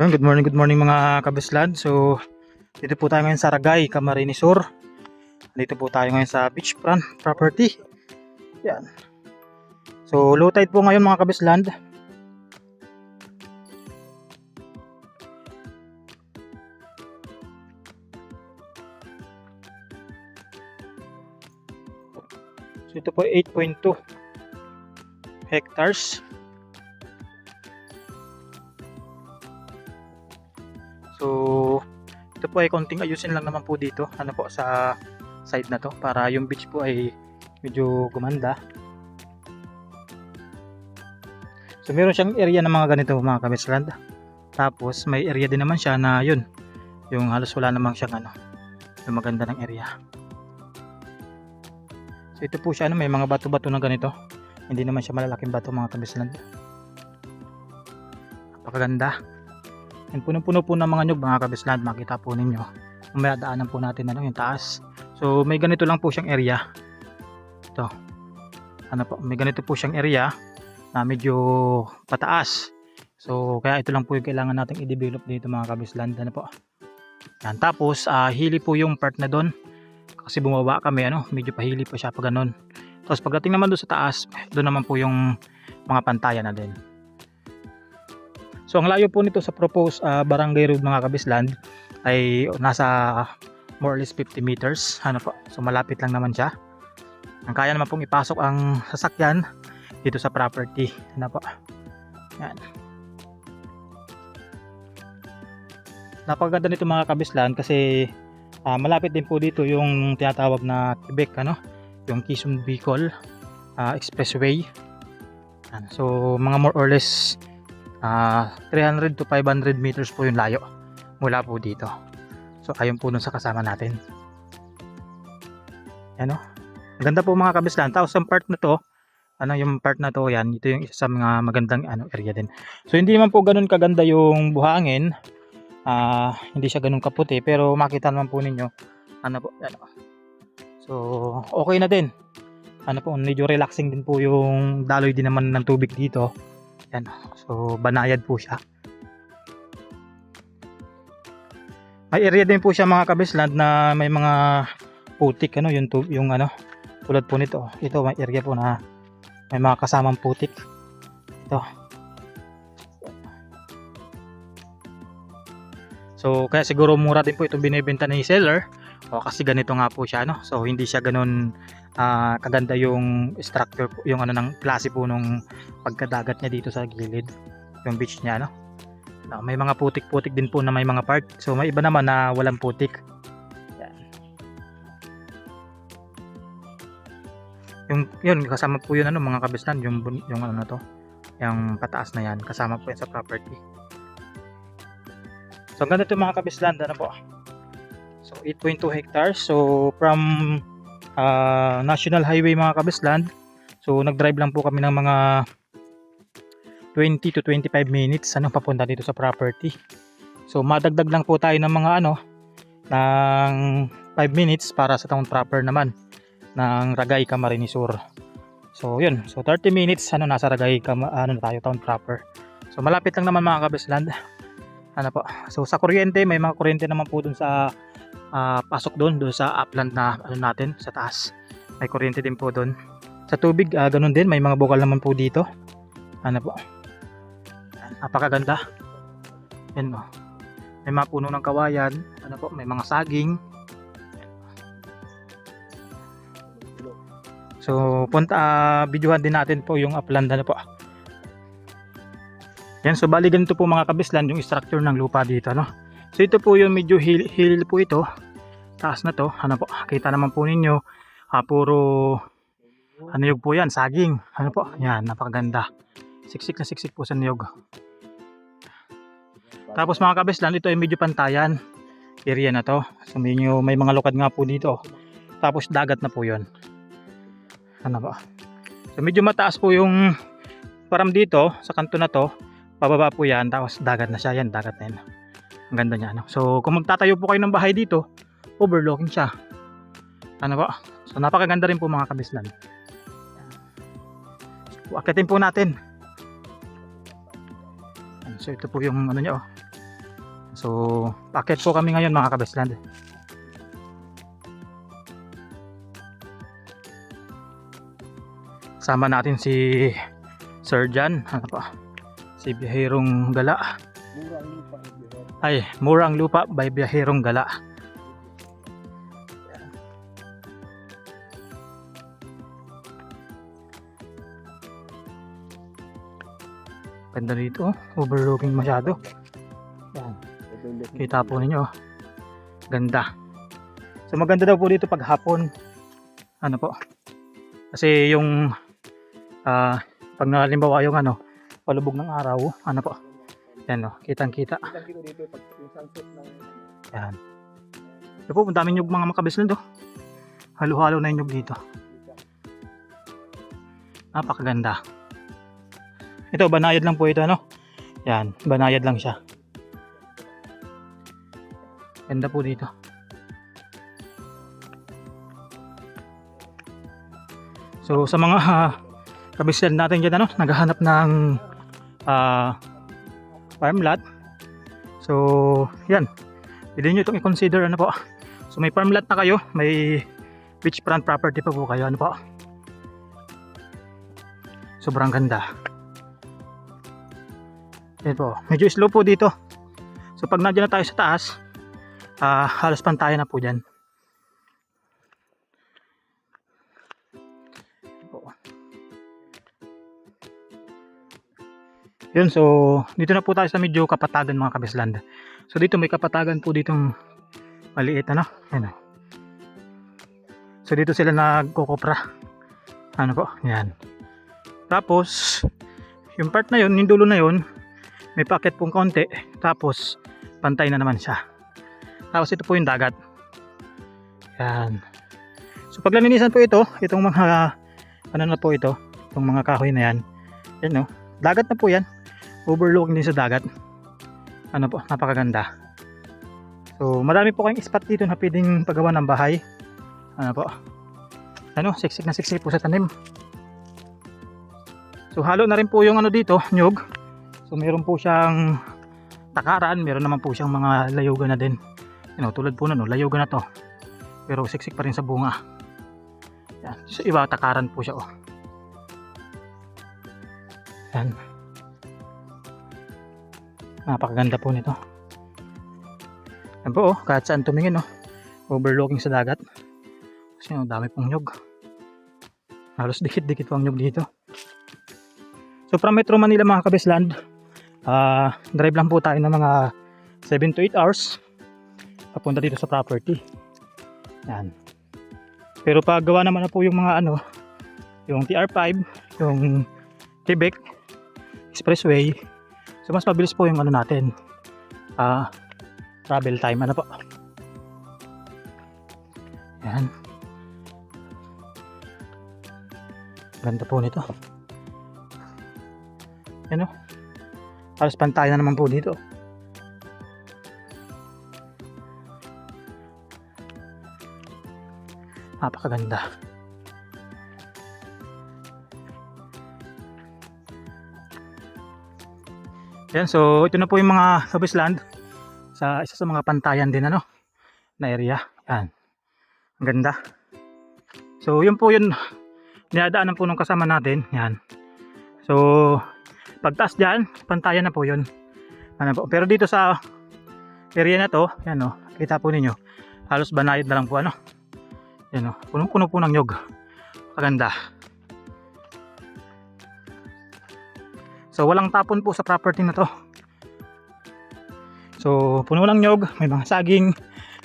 Good morning mga kabislan. So, dito po tayo ngayon sa Ragay, Camarines Sur. Dito po tayo ngayon sa beachfront property. Yan. So, low tide po ngayon mga kabislan. So, ito po 8.2 hectares. So, ito po ay konting ayusin lang naman po dito. Ano po sa side na to para yung beach po ay medyo gumanda. So, meron siyang area ng mga ganito mga kabislan. Tapos, may area din naman siya na yun. Yung halos wala namang siyang yung maganda ng area. So, ito po siya may mga bato-bato na ganito. Hindi naman siya malalaking bato mga kabislan. Napakaganda. And puno-puno po ng mga nyug mga kabislan, makita po ninyo. Mamaya daanan po natin yung taas. So may ganito lang po siyang area. Ito. May ganito po siyang area na medyo pataas. So kaya ito lang po yung kailangan nating i-develop dito mga kabislan. Yan. Tapos hili po yung part na doon. Kasi bumaba kami medyo pahili po siya pa ganun. Tapos pagdating naman doon sa taas, doon naman po yung mga pantayan na din. So ang layo po nito sa proposed barangay road mga kabislan ay nasa more or less 50 meters. So malapit lang naman siya. Ang kaya naman pong ipasok ang sasakyan dito sa property. Yan. Napakaganda nito mga kabislan kasi malapit din po dito yung tinatawag na Quebec, yung Quezon Bicol Expressway. Yan. So mga more or less 300 to 500 meters po yung layo mula po dito. So ayun po dun sa kasama natin. Ang ganda po mga kabislan. Tapos yung part na to, yung part na to, yan, ito yung isa sa mga magandang area din. So hindi naman po ganun kaganda yung buhangin. Hindi siya ganun kaputi pero makita naman po ninyo So okay na din. Medyo relaxing din po yung daloy din naman ng tubig dito. Yan. So banayad po siya. May area din po siya mga kabisland na may mga putik yung tulad po nito. Ito may area po na may mga kasamang putik. Ito. So kaya siguro mura din po itong binebenta ni seller. Kasi ganito nga po siya So hindi siya ganun kaganda yung structure po, yung ng klase po nung pagkadagat niya dito sa gilid, yung beach niya may mga putik-putik din po na may mga part. So may iba naman na walang putik. Yan. Yun kasama po yun mga kabislan, yung yung pataas na yan kasama po yan sa property. So ang ganda ito mga kabislan So 8.2 hectares. So from National Highway mga kabisland. So nag-drive lang po kami ng mga 20 to 25 minutes papunta dito sa property. So madagdag lang po tayo ng mga ng 5 minutes para sa town proper naman ng Ragay, Camarines Sur. So yun. So 30 minutes nasa Ragay tayo town proper. So malapit lang naman mga kabisland. So sa kuryente, may mga kuryente naman po dun sa pasok doon sa upland na natin sa taas. May kuryente din po doon. Sa tubig ganun din, may mga bukal naman po dito. Napakaganda. Yan may mga puno ng kawayan, may mga saging. So videohan din natin po yung upland Yan, so bali ganito po mga kabislan yung structure ng lupa dito So ito po yung medyo hill po ito. Taas na to. Kita naman po ninyo. Puro niyog po yan. Saging. Yan, napakaganda. Siksik na siksik po sa niyog. Tapos mga kabislan, ito ay medyo pantayan. Area na to. So may mga lukad nga po dito. Tapos dagat na po yun. So medyo mataas po yung param dito. Sa kanto na to. Pababa po yan. Tapos dagat na siya. Yan, dagat na yan. Ang ganda niya So kung magtatayo po kayo ng bahay dito, overlooking siya. So napakaganda rin po mga kabislan. So akitin po natin. So ito po yung niya So, packet po kami ngayon mga kabesland. Sama natin si Sir Jan, ano pa? Si Biyahirong Gala. Mura ang lupa by Biyahirong Gala. Ganda dito, overlooking masyado. Yan. Kita po ninyo. Ganda. So maganda daw po dito pag hapon. Ano po? Kasi yung pag nalimbawa yung palubog ng araw, ano po? Yan o, kitang-kita. Yan. Ito po, ang daming nyug mga makabesland oh. Halo-halo na yung nyug dito. Napakaganda. Ito, banayad lang po ito, ano? Yan, banayad lang siya. Ganda po dito. So, sa mga kabisyan natin dyan, naghahanap ng farm lot. So, yan. Pwede nyo itong i-consider, ano po. So, may farm lot na kayo. May beachfront property pa po kayo, ano po. Sobrang ganda. Yan po, medyo slow po dito. So pag nandiyan na tayo sa taas, halos pantayan na po dyan. Yun, so dito na po tayo sa medyo kapatagan mga kabesland. So dito may kapatagan po ditong maliit, Yan. So dito sila nagkukopra. Ano po, yan. Tapos yung part na yun, yung dulo na yun, may packet pong konti, tapos pantay na naman siya. Tapos ito po yung dagat. Yan. So pag lalinisan po ito, itong mga na po ito, itong mga kahoy na yan. Yan dagat na po yan. Overlooking din sa dagat. Ano po, napakaganda. So marami po kayong spot dito na pwedeng paggawa ng bahay. Ano po. Siksik na siksik po sa tanim. So halo na rin po yung dito, nyug. So meron po siyang takaran, meron naman po siyang mga layugan na din. Tulad po layugan na to. Pero siksik pa rin sa bunga. Yan. So iba takaran po siya Yan. Napakaganda po nito. Yan po kahit saan tumingin overlooking sa dagat. Kasi dami pong nyug. Halos dikit-dikit po ang nyug dito. So from Metro Manila mga kabesland, drive lang po tayo ng mga 7 to 8 hours papunta dito sa property. Yan. Pero pag gawa naman na po yung mga yung TR5, yung Quebec Expressway, so mas mabilis po yung natin travel time. Ano po? Yan. Ganda po nito. Yan halos pantayan na naman po dito. Napakaganda. Yan, so ito na po yung mga kabisland sa isa sa mga pantayan din na area. Yan. Ang ganda. So yun po yun dinadaanan po nung kasama natin. Yan. So pagtaas dyan, pantayan na po yun. Pero dito sa area na to, yan kita po ninyo, halos banayad na lang po yan punong-puno po ng nyog. Maganda. So walang tapon po sa property na to. So puno lang nyog, may mga saging,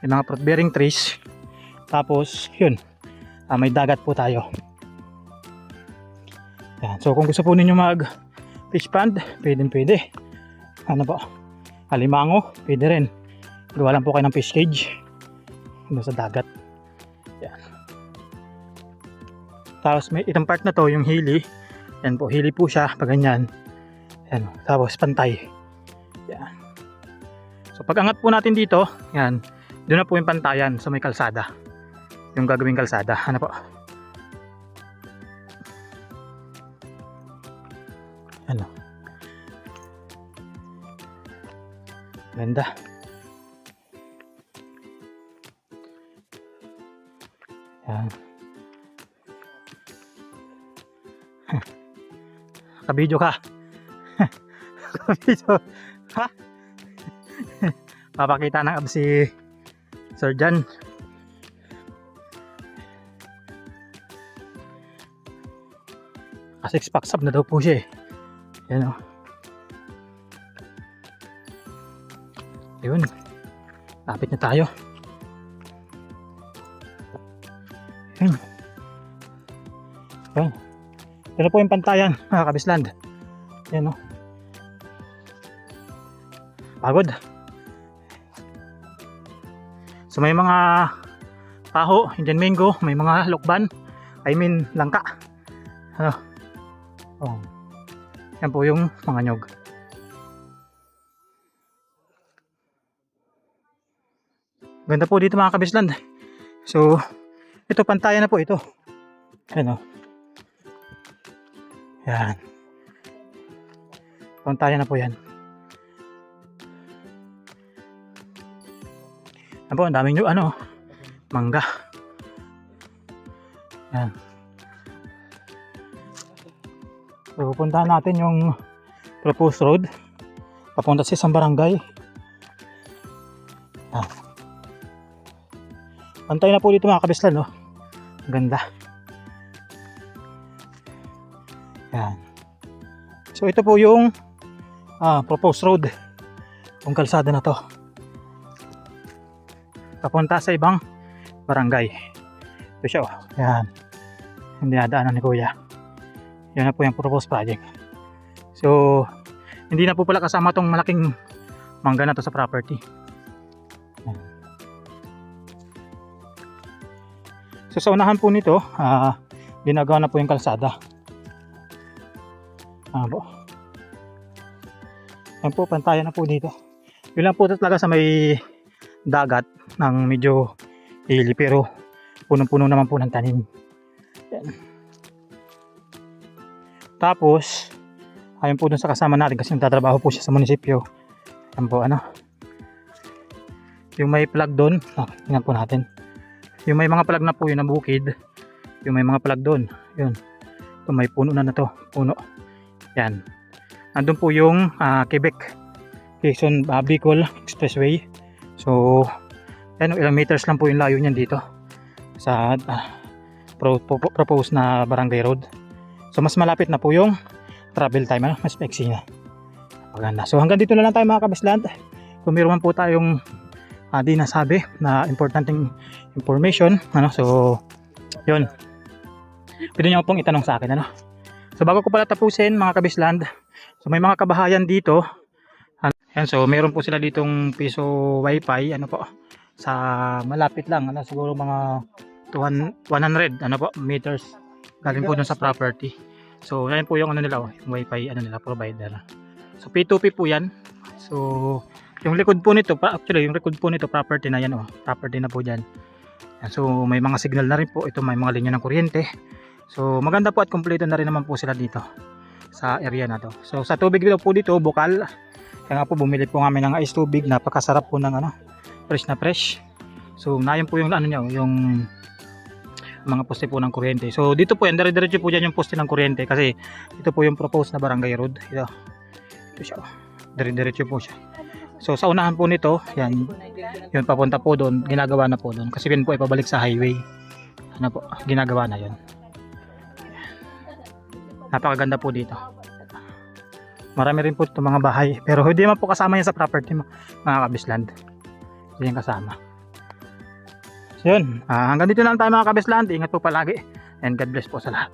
may mga fruit bearing trees. Tapos yun, may dagat po tayo. Yan. So kung gusto po ninyo mag fish pond, pwede. Po? Alimango, pwede rin. Gawa lang po kayo ng fish cage sa dagat. Yan. Tapos may itong part na to, yung hili. Yan po, hili po siya pag ganyan. Yan. Tapos pantay. Yan. So pag angat po natin dito, yan, doon na po yung pantayan sa may kalsada. Yung gagawing kalsada. Ano po? Ganda. Yan. Kabidyo ka. Kabidyo. Ha? Papakita ng abs si Sir Jan. Kasi pack up na daw po siya eh. Yan o. Ayun. Lapit na tayo. Ayun. Ayun. Ito po yung pantayan mga kabisland. Yan o. Pagod. So may mga taho, Indian mango, may mga lokban, I mean langka. Ano? Oh. Yan po yung mga nyog. Ganda po dito mga kabisland. So ito pantayan na po ito. Ano? Yan. Pantayan na po yan. Yan po, ang daming nyo, ano, mangga. Yan. So, puntahan natin yung proposed road. Papunta sa isang barangay. Yan. Pantay na po dito mga kabislan, no? Ganda. Yan. So, ito po yung proposed road. Yung kalsada na to. Papunta sa ibang barangay. Ito siya oh. Yan. Hindi nadaanan ni Kuya. Yan na po yung proposed project. So, hindi na po pala kasama tong malaking mangga na to sa property. Yan. So, sa unahan po nito, ginagawa na po yung kalsada. Po. Yan po, pantayan na po dito. Yun lang po talaga sa may dagat ng medyo hili pero punong-puno naman po ng tanim. Yan. Tapos ayun po dun sa kasama natin kasi nagtatrabaho po siya sa munisipyo. Yan po ano. Yung may plug doon, tingnan po natin. Yung may mga plug na po yun na bukid. Yung may mga plug doon, yun. Ito may puno na to, puno. Yan. Nandun po yung Quebec Quezon Bicol Expressway. So, yan, ilang meters lang po yung layo niyan dito sa proposed na barangay road. So, mas malapit na po yung travel time, ano? Mas maiksi na. Maganda. So, hanggang dito na lang tayo mga kabisland. Kung meron man po tayong di nasabi na importanteng information, ano? So, yun. Pwede nyo pong itanong sa akin, ano? So, bago ko pala tapusin mga kabisland, so may mga kabahayan dito. Yan, so meron po sila ditong piso wifi, ano po, sa malapit lang, ano, siguro mga 100 ano po, meters galing po dun sa property. So yan po yung ano nila, yung wifi ano nila, provider. So P2P po yan. So yung likod po nito, actually yung likod po nito property na yan, property na po dyan. Yan, so may mga signal na rin po, ito may mga linya ng kuryente. So maganda po at kompleto na rin naman po sila dito sa area na to. So sa tubig dito po dito, bukal. Kaya nga po bumili po kami ng ice tubig, napakasarap po ng ano, fresh na fresh. So nayon po yung ano niya, yung mga poste po ng kuryente. So dito po yan, dire-diretso po dyan yung poste ng kuryente kasi ito po yung proposed na barangay road. Ito siya, dire-diretso po siya. So sa unahan po nito, yan, yun papunta po doon, ginagawa na po doon kasi yun po ay pabalik sa highway. Ano po, ginagawa na yun. Napakaganda po dito. Marami rin po itong mga bahay. Pero hindi man po kasama yan sa property mo, mga kabisland. Hindi yan kasama. So yun, hanggang dito lang tayo mga kabisland. Ingat po palagi. And God bless po sa lahat.